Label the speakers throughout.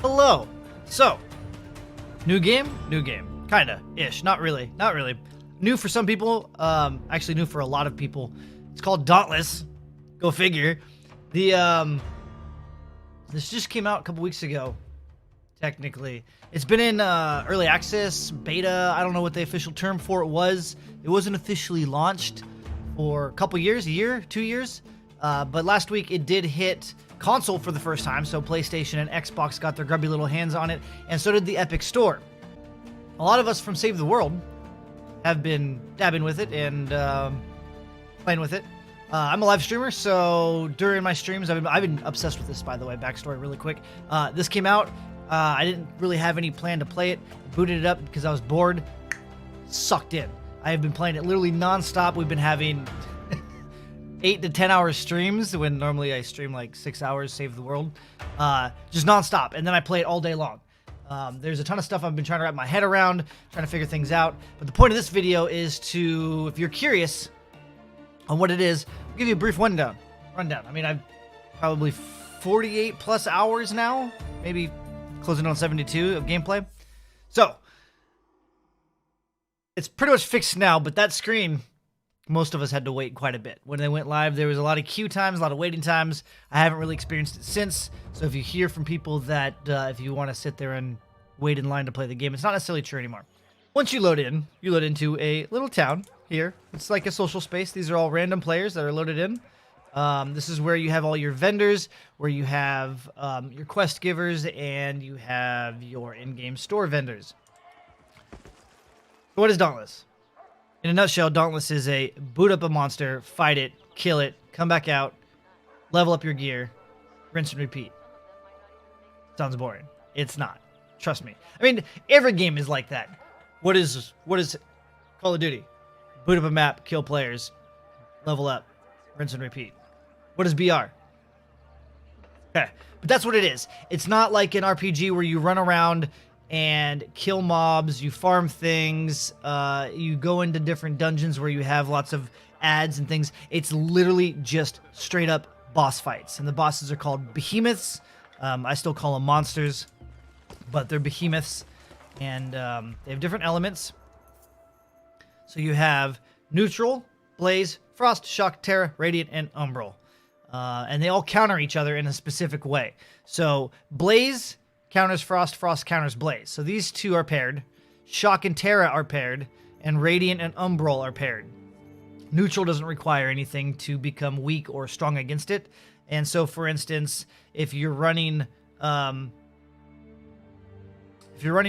Speaker 1: Hello. So, new game, kinda ish. Not really. New for some people. Actually new for a lot of people. It's called Dauntless. Go figure. This just came out a couple weeks ago. Technically, it's been in early access, beta. I don't know what the official term for it was. It wasn't officially launched for a couple years, a year, 2 years. But last week it did hit console for the first time, so PlayStation and Xbox got their grubby little hands on it, and so did the Epic Store. A lot of us from Save the World have been dabbing with it and playing with it. I'm a live streamer, so during my streams, I've been obsessed with this, by the way. Backstory really quick. This came out. I didn't really have any plan to play it. Booted it up because I was bored. Sucked in. I have been playing it literally non-stop. We've been having 8 to 10 hour streams when normally I stream like 6 hours, Save the World. Just non-stop. And then I play it all day long. There's a ton of stuff I've been trying to wrap my head around, trying to figure things out. But the point of this video is to, if you're curious on what it is, I'll give you a brief rundown. I mean, I've probably 48 plus hours now, maybe closing on 72 of gameplay. So, it's pretty much fixed now, but that screen, most of us had to wait quite a bit. When they went live, there was a lot of queue times, a lot of waiting times. I haven't really experienced it since, so if you hear from people that if you want to sit there and wait in line to play the game, it's not necessarily true anymore. Once you load in, you load into a little town here. It's like a social space. These are all random players that are loaded in. This is where you have all your vendors, where you have your quest givers, and you have your in-game store vendors. What is Dauntless? In a nutshell, Dauntless is a boot up a monster, fight it, kill it, come back out, level up your gear, rinse and repeat. Sounds boring. It's not. Trust me. I mean, every game is like that. What is Call of Duty? Boot up a map, kill players, level up, rinse and repeat. What is BR? Okay, but that's what it is. It's not like an RPG where you run around and kill mobs, you farm things, you go into different dungeons where you have lots of ads and things. It's literally just straight up boss fights, and the bosses are called behemoths. I still call them monsters, but they're behemoths, and they have different elements. So you have neutral, blaze, frost, shock, terra, radiant, and umbral. And they all counter each other in a specific way. So blaze counters frost, frost counters blaze. So these two are paired. Shock and terra are paired, and radiant and umbral are paired. Neutral doesn't require anything to become weak or strong against it. And so, for instance, if you're running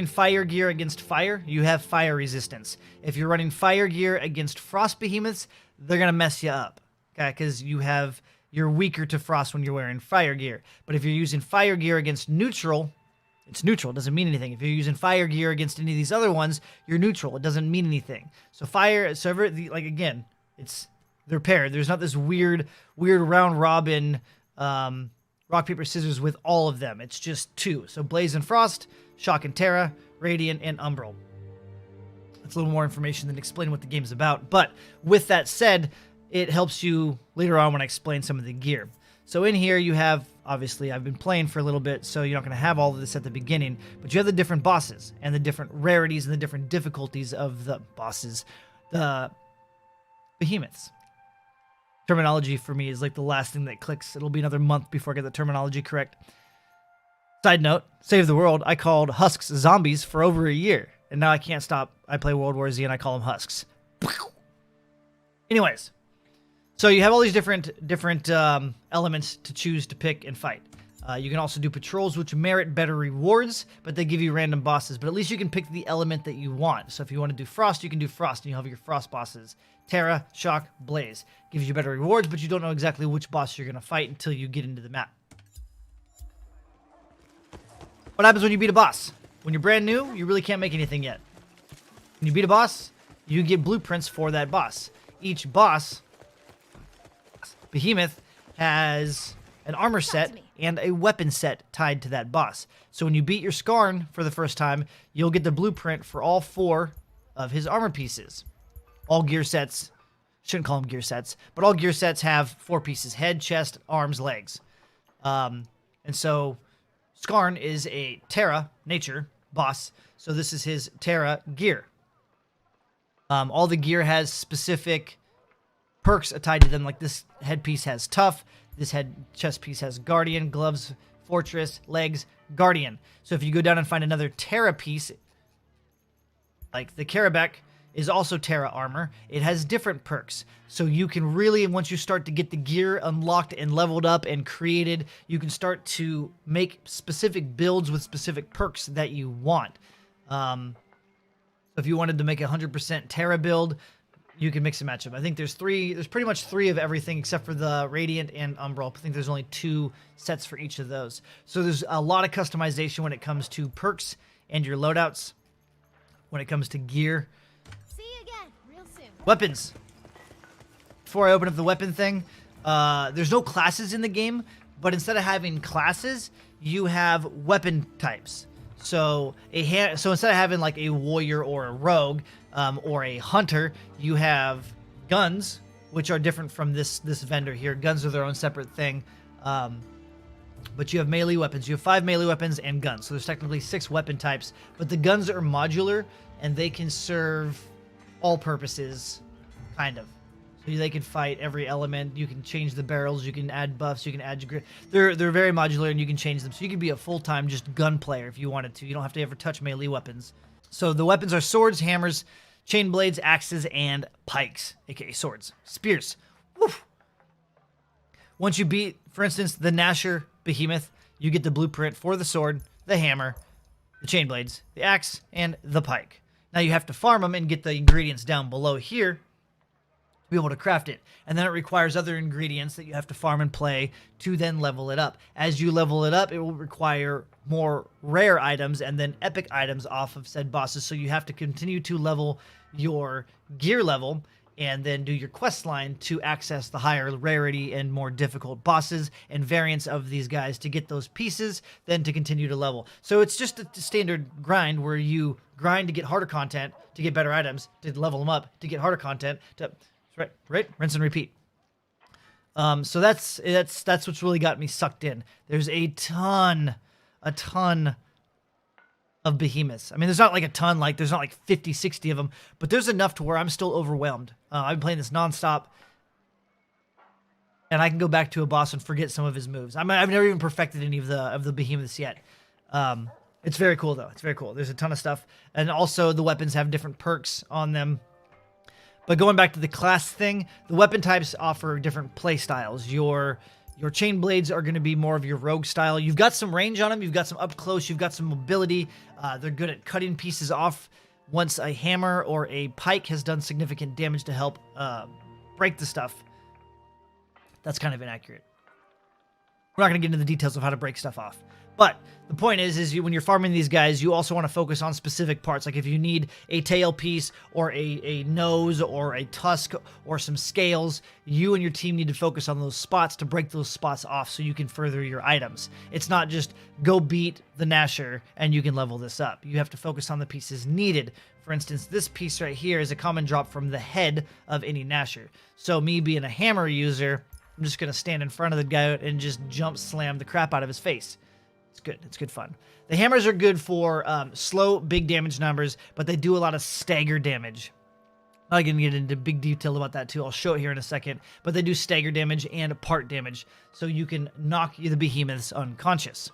Speaker 1: fire gear against fire, you have fire resistance. If you're running fire gear against frost behemoths, they're gonna mess you up, okay? Because you're weaker to frost when you're wearing fire gear. But if you're using fire gear against neutral, it's neutral. It doesn't mean anything. If you're using fire gear against any of these other ones, you're neutral. It doesn't mean anything. So again, they're paired. There's not this weird round robin rock paper scissors with all of them. It's just two. So blaze and frost, shock and terra, radiant and umbral. That's a little more information than explaining what the game's about. But with that said, it helps you later on when I explain some of the gear. So in here you have, obviously I've been playing for a little bit, so you're not going to have all of this at the beginning, but you have the different bosses and the different rarities and the different difficulties of the bosses. The behemoths. Terminology for me is like the last thing that clicks. It'll be another month before I get the terminology correct. Side note, Save the World, I called husks zombies for over a year, and now I can't stop. I play World War Z and I call them husks. Anyways. So you have all these different elements to choose to pick and fight. You can also do patrols, which merit better rewards, but they give you random bosses. But at least you can pick the element that you want. So if you want to do frost, you can do frost, and you have your frost bosses. Terra, shock, blaze. Gives you better rewards, but you don't know exactly which boss you're going to fight until you get into the map. What happens when you beat a boss? When you're brand new, you really can't make anything yet. When you beat a boss, you get blueprints for that boss. Each boss, behemoth, has an armor set and a weapon set tied to that boss. So when you beat your Skarn for the first time, you'll get the blueprint for all 4 of his armor pieces. All gear sets, shouldn't call them gear sets, but all gear sets have 4 pieces: head, chest, arms, legs. And so Skarn is a Terra nature boss, so this is his Terra gear. All the gear has specific perks tied to them, like this headpiece has Tough, this chest piece has Guardian, gloves, Fortress, legs, Guardian. So if you go down and find another Terra piece, like the Karabek is also Terra armor, it has different perks. So you can really, once you start to get the gear unlocked and leveled up and created, you can start to make specific builds with specific perks that you want. So if you wanted to make a 100% Terra build, you can mix and match them. I think there's pretty much 3 of everything except for the Radiant and Umbral. I think there's only 2 sets for each of those. So there's a lot of customization when it comes to perks and your loadouts, when it comes to gear.
Speaker 2: See you again real soon.
Speaker 1: Weapons. Before I open up the weapon thing, there's no classes in the game, but instead of having classes, you have weapon types. So so instead of having like a warrior or a rogue or a hunter, you have guns, which are different from this vendor here. Guns are their own separate thing. But you have melee weapons. You have 5 melee weapons and guns. So there's technically 6 weapon types, but the guns are modular and they can serve all purposes, kind of. So they can fight every element. You can change the barrels. You can add buffs. You can add your... They're very modular and you can change them. So you can be a full-time just gun player if you wanted to. You don't have to ever touch melee weapons. So the weapons are swords, hammers, chain blades, axes, and pikes, aka swords. Spears. Woof. Once you beat, for instance, the Nasher Behemoth, you get the blueprint for the sword, the hammer, the chain blades, the axe, and the pike. Now you have to farm them and get the ingredients down below here to be able to craft it. And then it requires other ingredients that you have to farm and play to then level it up. As you level it up, it will require more rare items and then epic items off of said bosses. So you have to continue to level your gear level and then do your quest line to access the higher rarity and more difficult bosses and variants of these guys to get those pieces, then to continue to level. So it's just a standard grind where you grind to get harder content, to get better items, to level them up, to get harder content, to right, rinse and repeat. So that's what's really got me sucked in. There's a ton of behemoths. I mean, there's not like a ton, like there's not like 50, 60 of them, but there's enough to where I'm still overwhelmed. I've been playing this nonstop, and I can go back to a boss and forget some of his moves. I've never even perfected any of the behemoths yet. It's very cool though. It's very cool. There's a ton of stuff, and also the weapons have different perks on them. But going back to the class thing, the weapon types offer different play styles. Your chain blades are going to be more of your rogue style. You've got some range on them. You've got some up close. You've got some mobility. They're good at cutting pieces off once a hammer or a pike has done significant damage to help break the stuff. That's kind of inaccurate. We're not going to get into the details of how to break stuff off. But the point is when you're farming these guys, you also want to focus on specific parts. Like if you need a tail piece or a nose or a tusk or some scales, you and your team need to focus on those spots to break those spots off so you can further your items. It's not just go beat the Nasher and you can level this up. You have to focus on the pieces needed. For instance, this piece right here is a common drop from the head of any Nasher. So me being a hammer user, I'm just going to stand in front of the guy and just jump slam the crap out of his face. It's good. It's good fun. The hammers are good for slow, big damage numbers, but they do a lot of stagger damage. I'm not going to get into big detail about that too. I'll show it here in a second. But they do stagger damage and part damage, so you can knock the behemoths unconscious.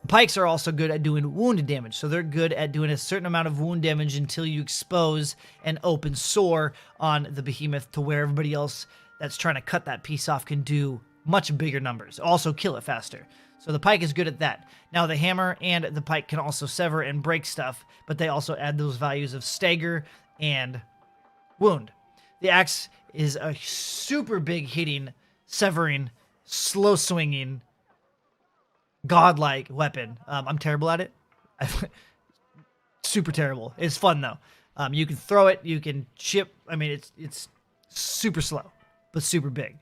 Speaker 1: Pikes are also good at doing wound damage, so they're good at doing a certain amount of wound damage until you expose an open sore on the behemoth to where everybody else that's trying to cut that piece off can do much bigger numbers. Also kill it faster. So the pike is good at that. Now the hammer and the pike can also sever and break stuff, but they also add those values of stagger and wound. The axe is a super big hitting, severing, slow swinging, godlike weapon. I'm terrible at it. Super terrible. It's fun though. You can throw it, you can chip. I mean, it's super slow, but super big.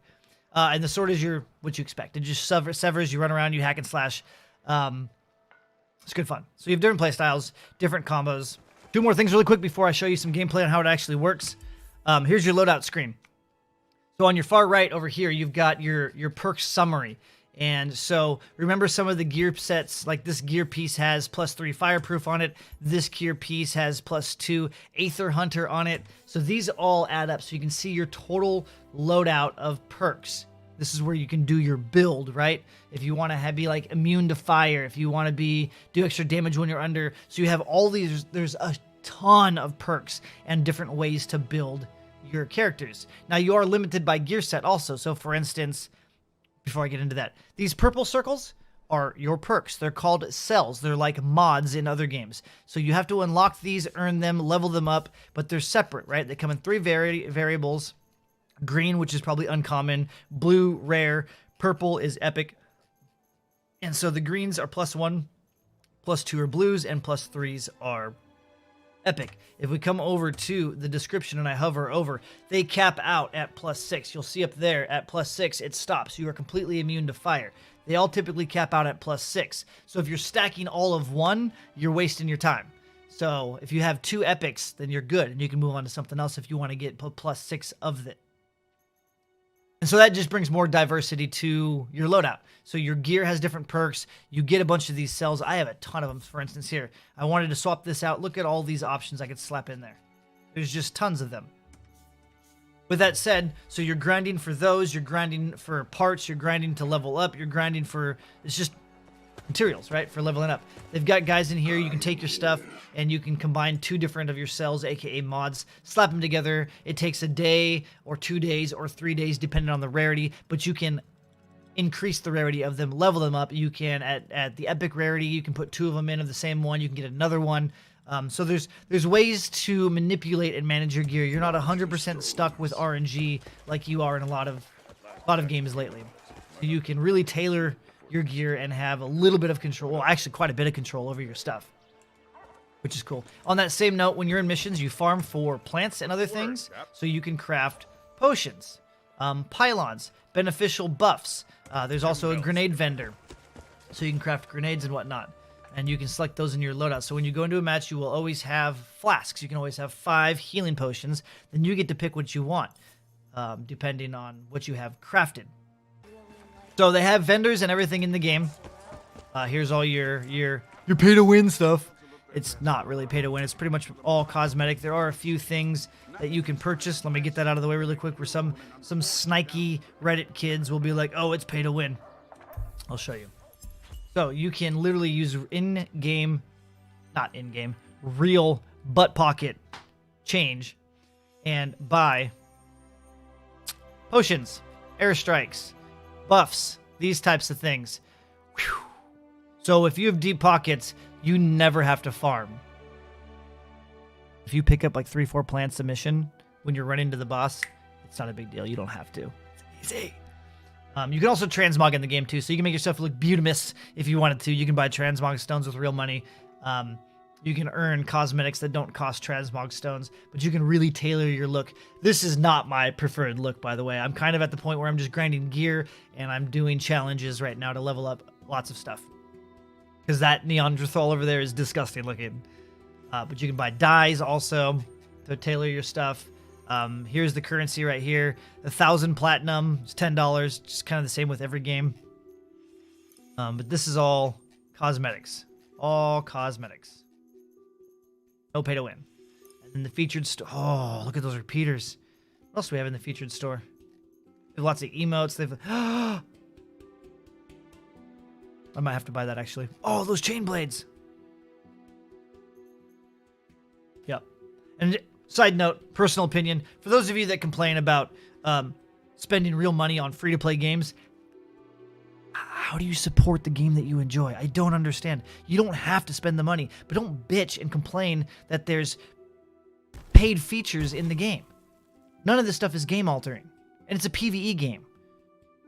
Speaker 1: And the sword is what you expect. It just severs, you run around, you hack and slash. It's good fun. So you have different play styles, different combos. 2 more things really quick before I show you some gameplay on how it actually works. Here's your loadout screen. So on your far right over here, you've got your perk summary. And so remember some of the gear sets, like this gear piece has +3 fireproof on it. This gear piece has +2 Aether Hunter on it. So these all add up. So you can see your total loadout of perks. This is where you can do your build, right? If you want to be like immune to fire, if you want to do extra damage when you're under. So you have all these, there's a ton of perks and different ways to build your characters. Now you are limited by gear set also. So for instance, before I get into that, these purple circles are your perks. They're called cells. They're like mods in other games. So you have to unlock these, earn them, level them up, but they're separate, right? They come in 3 variables. Green, which is probably uncommon, blue, rare, purple is epic. And so the greens are +1, +2 are blues, and +3s are epic. If we come over to the description and I hover over, they cap out at +6. You'll see up there at +6, it stops. You are completely immune to fire. They all typically cap out at +6. So if you're stacking all of one, you're wasting your time. So if you have 2 epics, then you're good, and you can move on to something else if you want to get +6 of it. And so that just brings more diversity to your loadout. So your gear has different perks. You get a bunch of these cells. I have a ton of them, for instance, here. I wanted to swap this out. Look at all these options I could slap in there. There's just tons of them. With that said, so you're grinding for those. You're grinding for parts. You're grinding to level up. You're grinding for... It's just materials, right, for leveling up. They've got guys in here. You can take your stuff and you can combine 2 different of your cells, aka mods, slap them together. It takes a day or 2 days or 3 days depending on the rarity, but you can increase the rarity of them, level them up. You can at the epic rarity, you can put 2 of them in of the same one. You can get another one. So there's ways to manipulate and manage your gear. You're not 100% stuck with RNG like you are in a lot of games lately. So you can really tailor your gear and have a little bit of control, well, actually quite a bit of control over your stuff, which is cool. On that same note, when you're in missions, you farm for plants and other things, so you can craft potions, pylons, beneficial buffs. There's also a grenade vendor, so you can craft grenades and whatnot, and you can select those in your loadout. So when you go into a match, you will always have flasks. You can always have 5 healing potions. Then you get to pick what you want, depending on what you have crafted. So they have vendors and everything in the game. Here's all your pay-to-win stuff. It's not really pay-to-win. It's pretty much all cosmetic. There are a few things that you can purchase. Let me get that out of the way really quick, where some sniky Reddit kids will be like, oh, it's pay-to-win. I'll show you. So you can literally use real butt pocket change and buy potions, airstrikes, buffs, these types of things. Whew. So if you have deep pockets, you never have to farm. If you pick up like 3-4 plants a mission when you're running to the boss, it's not a big deal. You don't have to. It's easy. You can also transmog in the game too, so you can make yourself look beautimous if you wanted to. You can buy transmog stones with real money. You can earn cosmetics that don't cost transmog stones, but you can really tailor your look. This is not my preferred look, by the way. I'm kind of at the point where I'm just grinding gear, and I'm doing challenges right now to level up lots of stuff. Because that Neanderthal over there is disgusting looking. But you can buy dyes also to tailor your stuff. Here's the currency right here. 1,000 platinum is $10. Just kind of the same with every game. But this is all cosmetics. All cosmetics. No pay to win. And then the featured store. Oh, look at those repeaters. What else do we have in the featured store? They have lots of emotes. They've. I might have to buy that actually. Oh, those chain blades. Yep. And side note, personal opinion, for those of you that complain about spending real money on free-to-play games, how do you support the game that you enjoy? I don't understand. You don't have to spend the money, but don't bitch and complain that there's paid features in the game. None of this stuff is game altering, and it's a PvE game.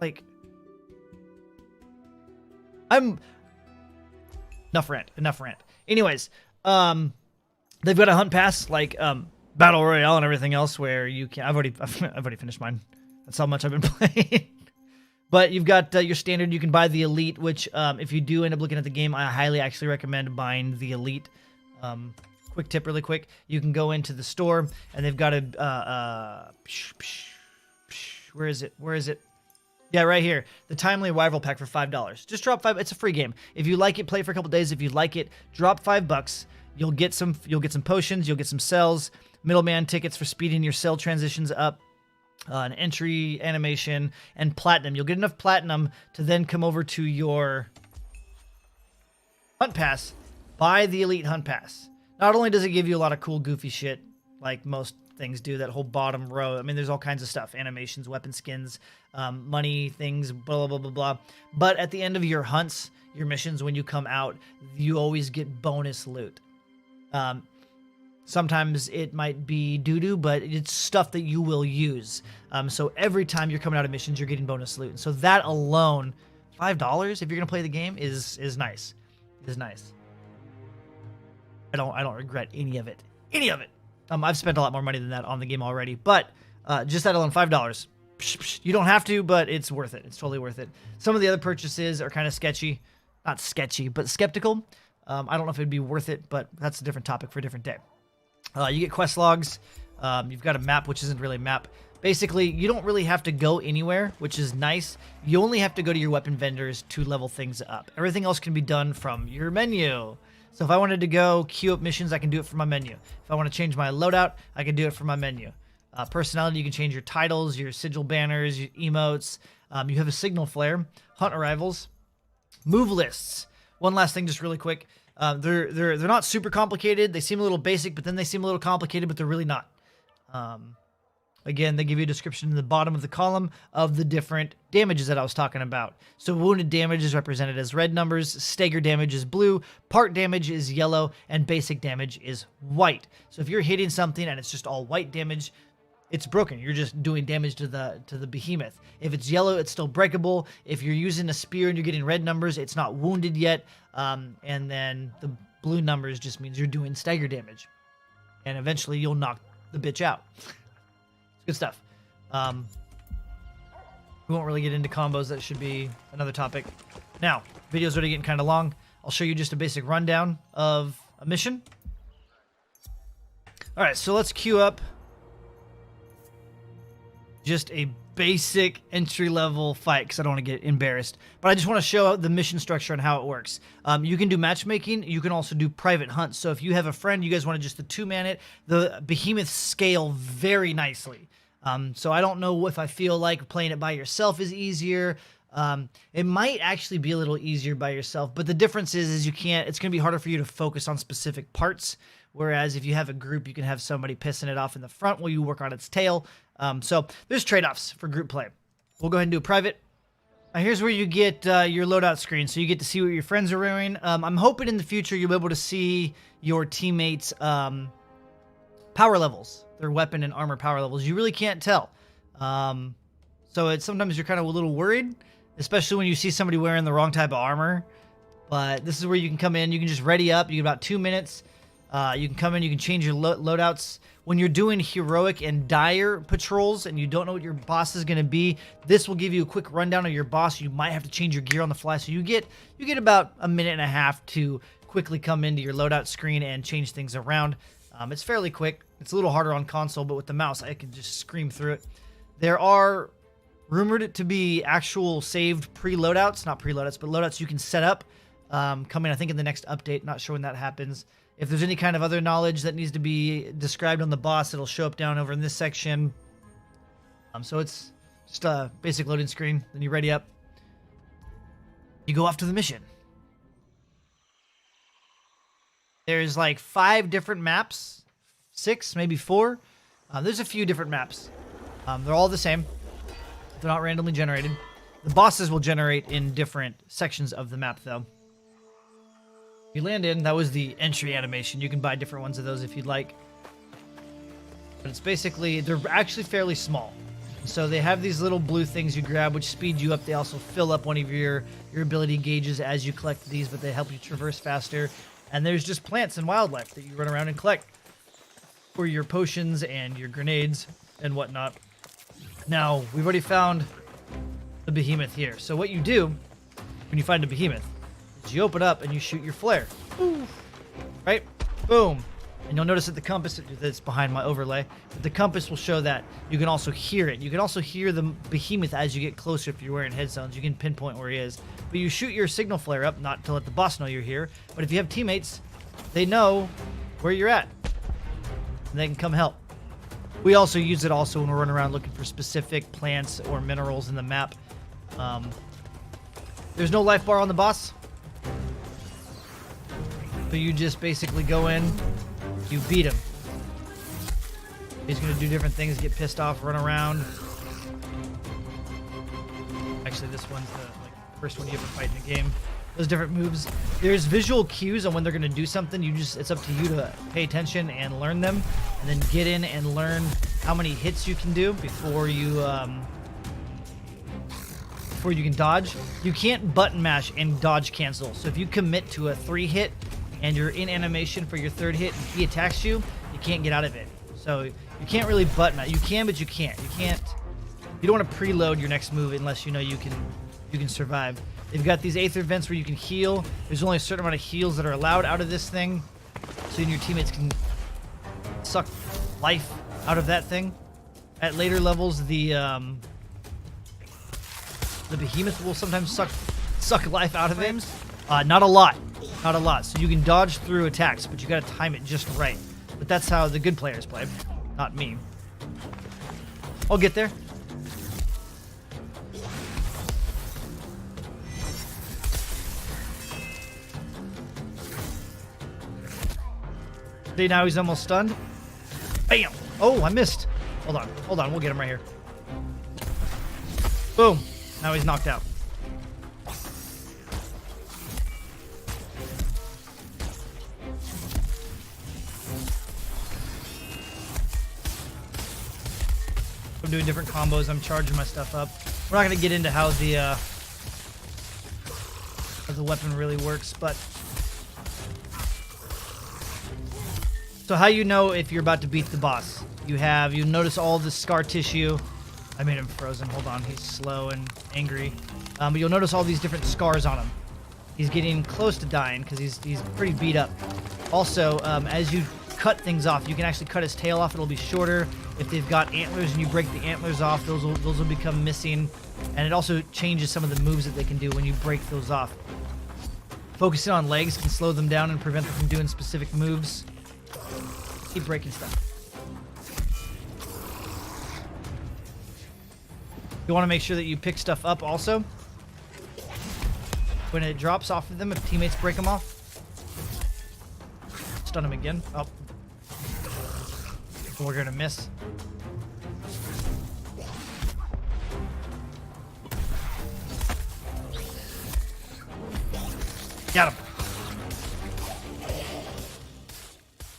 Speaker 1: Like, enough rant. Anyways, they've got a hunt pass like Battle Royale and everything else where you can. I've already finished mine. That's how much I've been playing. But you've got your standard. You can buy the Elite, which if you do end up looking at the game, I highly actually recommend buying the Elite. Quick tip really quick. You can go into the store, and they've got a... where is it? Yeah, right here. The Timely Arrival Pack for $5. Just drop $5. It's a free game. If you like it, play for a couple days. If you like it, drop $5. You'll get some potions, you'll get some cells, middleman tickets for speeding your cell transitions up, an entry animation, and platinum. You'll get enough platinum to then come over to your Hunt Pass, buy the Elite Hunt Pass. Not only does it give you a lot of cool, goofy shit, like most things do, that whole bottom row. I mean, there's all kinds of stuff, animations, weapon skins, money, things, blah, blah, blah, blah. But at the end of your hunts, your missions, when you come out, you always get bonus loot. Sometimes it might be doo-doo, but it's stuff that you will use. So every time you're coming out of missions, you're getting bonus loot. And so that alone, $5 if you're going to play the game is nice. Is nice. I don't regret any of it. Any of it. I've spent a lot more money than that on the game already, but just that alone, $5. You don't have to, but it's worth it. It's totally worth it. Some of the other purchases are kind of sketchy. Not sketchy, but skeptical. I don't know if it'd be worth it, but that's a different topic for a different day. You get quest logs. You've got a map, which isn't really a map. Basically, you don't really have to go anywhere, which is nice. You only have to go to your weapon vendors to level things up. Everything else can be done from your menu. So if I wanted to go queue up missions, I can do it from my menu. If I want to change my loadout, I can do it from my menu. Personality, you can change your titles, your sigil banners, your emotes. You have a signal flare, hunt arrivals, move lists. One last thing, just really quick. They're not super complicated. They seem a little basic, but then they seem a little complicated, but they're really not. Again, they give you a description in the bottom of the column of the different damages that I was talking about. So wounded damage is represented as red numbers, stagger damage is blue, part damage is yellow, and basic damage is white. So if you're hitting something and it's just all white damage, it's broken. You're just doing damage to the behemoth. If it's yellow, it's still breakable. If you're using a spear and you're getting red numbers, it's not wounded yet. And then the blue numbers just means you're doing stagger damage. And eventually you'll knock the bitch out. Good stuff. We won't really get into combos. That should be another topic. Now, video's already getting kind of long. I'll show you just a basic rundown of a mission. All right, so let's queue up just a basic entry-level fight because I don't want to get embarrassed. But I just want to show the mission structure and how it works. You can do matchmaking. You can also do private hunts. So if you have a friend, you guys want to just the two-man it, the behemoths scale very nicely. So I don't know if I feel like playing it by yourself is easier. It might actually be a little easier by yourself, but the difference is it's going to be harder for you to focus on specific parts. Whereas if you have a group, you can have somebody pissing it off in the front while you work on its tail. So there's trade-offs for group play. We'll go ahead and do a private. Here's where you get your loadout screen, so you get to see what your friends are wearing. I'm hoping in the future you'll be able to see your teammates' power levels, their weapon and armor power levels. You really can't tell. So sometimes you're kind of a little worried, especially when you see somebody wearing the wrong type of armor. But this is where you can come in. You can just ready up. You get about 2 minutes. You can come in. You can change your loadouts. When you're doing heroic and dire patrols and you don't know what your boss is going to be, this will give you a quick rundown of your boss. You might have to change your gear on the fly. So you get about a minute and a half to quickly come into your loadout screen and change things around. It's fairly quick. It's a little harder on console, but with the mouse, I can just scream through it. There are rumored to be actual saved pre-loadouts, not pre-loadouts, but loadouts you can set up coming, I think, in the next update. Not sure when that happens. If there's any kind of other knowledge that needs to be described on the boss, it'll show up down over in this section. So it's just a basic loading screen. Then you ready up. You go off to the mission. There's like 5 different maps. 6, maybe 4. There's a few different maps. They're all the same. They're not randomly generated. The bosses will generate in different sections of the map, though. You land in, that was the entry animation. You can buy different ones of those if you'd like. But it's basically, they're actually fairly small. So they have these little blue things you grab, which speed you up. They also fill up one of your ability gauges as you collect these, but they help you traverse faster. And there's just plants and wildlife that you run around and collect for your potions and your grenades and whatnot. Now, we've already found the behemoth here. So what you do when you find a behemoth, you open up and you shoot your flare. Right? Boom. And you'll notice that the compass that's behind my overlay, but the compass will show that you can also hear it. You can also hear the behemoth as you get closer if you're wearing headphones. You can pinpoint where he is. But you shoot your signal flare up, not to let the boss know you're here, but if you have teammates, they know where you're at. And they can come help. We also use it also when we're running around looking for specific plants or minerals in the map. There's no life bar on the boss. So you just basically go in, you beat him. He's going to do different things, get pissed off, run around. Actually, this one's the first one you ever fight in the game. Those different moves. There's visual cues on when they're going to do something. It's up to you to pay attention and learn them, and then get in and learn how many hits you can do before you can dodge. You can't button mash and dodge cancel. So if you commit to a 3-hit and you're in animation for your 3rd hit and he attacks you, you can't get out of it. So you can't really button mash. You can, but you can't. You don't want to preload your next move unless you know you can survive. They've got these aether vents where you can heal. There's only a certain amount of heals that are allowed out of this thing, so you and your teammates can suck life out of that thing. At later levels, the behemoth will sometimes suck life out of him. Not a lot. So you can dodge through attacks, but you gotta time it just right. But that's how the good players play, not me. I'll get there. See, now he's almost stunned. Bam! Oh, I missed. Hold on, we'll get him right here. Boom! Now he's knocked out. I'm doing different combos. I'm charging my stuff up. We're not gonna get into how the weapon really works, but so how you know if you're about to beat the boss? You notice all the scar tissue. I made him frozen. Hold on, he's slow and angry. But you'll notice all these different scars on him. He's getting close to dying because he's pretty beat up. Also, as you cut things off, you can actually cut his tail off. It'll be shorter. If they've got antlers and you break the antlers off, those will become missing. And it also changes some of the moves that they can do when you break those off. Focusing on legs can slow them down and prevent them from doing specific moves. Keep breaking stuff. You want to make sure that you pick stuff up also. When it drops off of them, if teammates break them off. Stun them again. Oh. We're going to miss. Got him.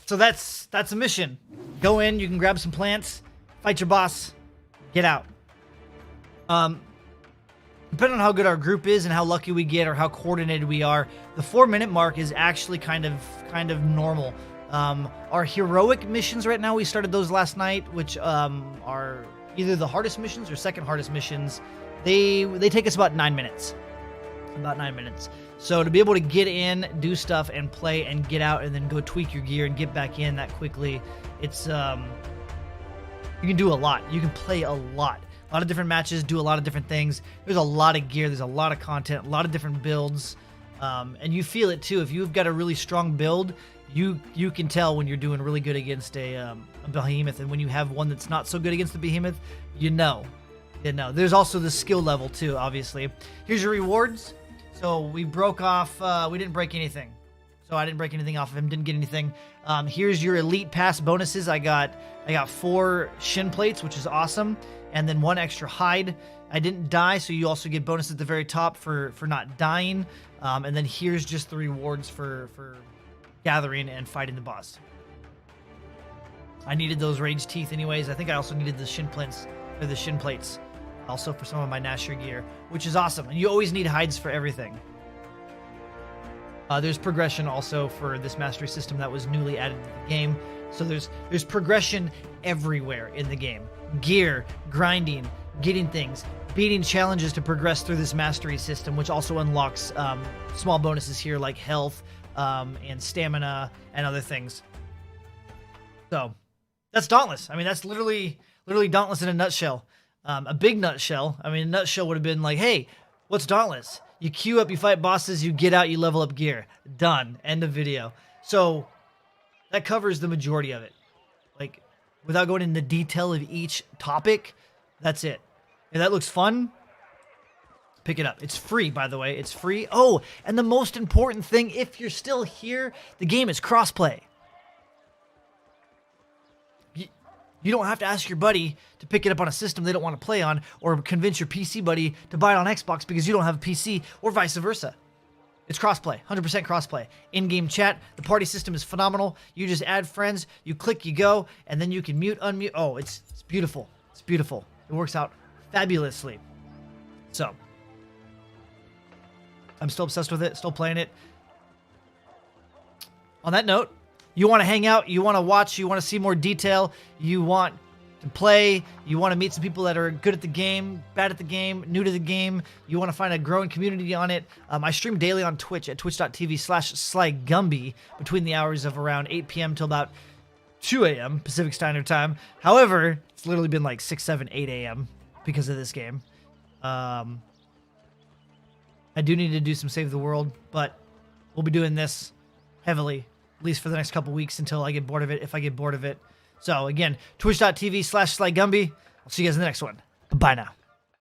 Speaker 1: So that's a mission. Go in, you can grab some plants, fight your boss, get out. Depending on how good our group is and how lucky we get or how coordinated we are, the 4-minute mark is actually kind of normal. Our heroic missions right now, we started those last night, which are either the hardest missions or second hardest missions. They take us about 9 minutes. About 9 minutes. So to be able to get in, do stuff, and play, and get out, and then go tweak your gear and get back in that quickly, it's you can do a lot. You can play a lot. A lot of different matches, do a lot of different things. There's a lot of gear. There's a lot of content, a lot of different builds, and you feel it too. If you've got a really strong build, you can tell when you're doing really good against a behemoth, and when you have one that's not so good against the behemoth, you know. There's also the skill level too, obviously. Here's your rewards. So we broke off, we didn't break anything. So I didn't break anything off of him, didn't get anything. Here's your elite pass bonuses. I got 4 shin plates, which is awesome, and then 1 extra hide. I didn't die, so you also get bonuses at the very top for not dying. And then here's just the rewards for gathering and fighting the boss. I needed those rage teeth anyways. I think I also needed the shin plates, also for some of my Nasher gear, which is awesome. And you always need hides for everything. There's progression also for this mastery system that was newly added to the game. So there's progression everywhere in the game. Gear, grinding, getting things, beating challenges to progress through this mastery system, which also unlocks small bonuses here like health and stamina and other things. So that's Dauntless. I mean, that's literally Dauntless in a nutshell. A big nutshell. I mean, a nutshell would have been like, hey, what's Dauntless? You queue up, you fight bosses, you get out, you level up gear. Done. End of video. So that covers the majority of it. Like, without going into detail of each topic, that's it. If that looks fun, pick it up. It's free, by the way. It's free. Oh, and the most important thing, if you're still here, the game is crossplay. You don't have to ask your buddy to pick it up on a system they don't want to play on, or convince your PC buddy to buy it on Xbox because you don't have a PC, or vice versa. It's crossplay, 100% crossplay. In-game chat, the party system is phenomenal. You just add friends, you click, you go, and then you can mute, unmute. Oh, it's beautiful. It's beautiful. It works out fabulously. So, I'm still obsessed with it, still playing it. On that note, you want to hang out, you want to watch, you want to see more detail, you want to play, you want to meet some people that are good at the game, bad at the game, new to the game, you want to find a growing community on it. I stream daily on Twitch at twitch.tv/SlyGumbi between the hours of around 8 p.m. till about 2 a.m. Pacific Standard Time. However, it's literally been like 6, 7, 8 a.m. because of this game. I do need to do some Save the World, but we'll be doing this heavily, at least for the next couple weeks until I get bored of it, if I get bored of it. So again, twitch.tv/SlyGumbi. I'll see you guys in the next one. Bye now.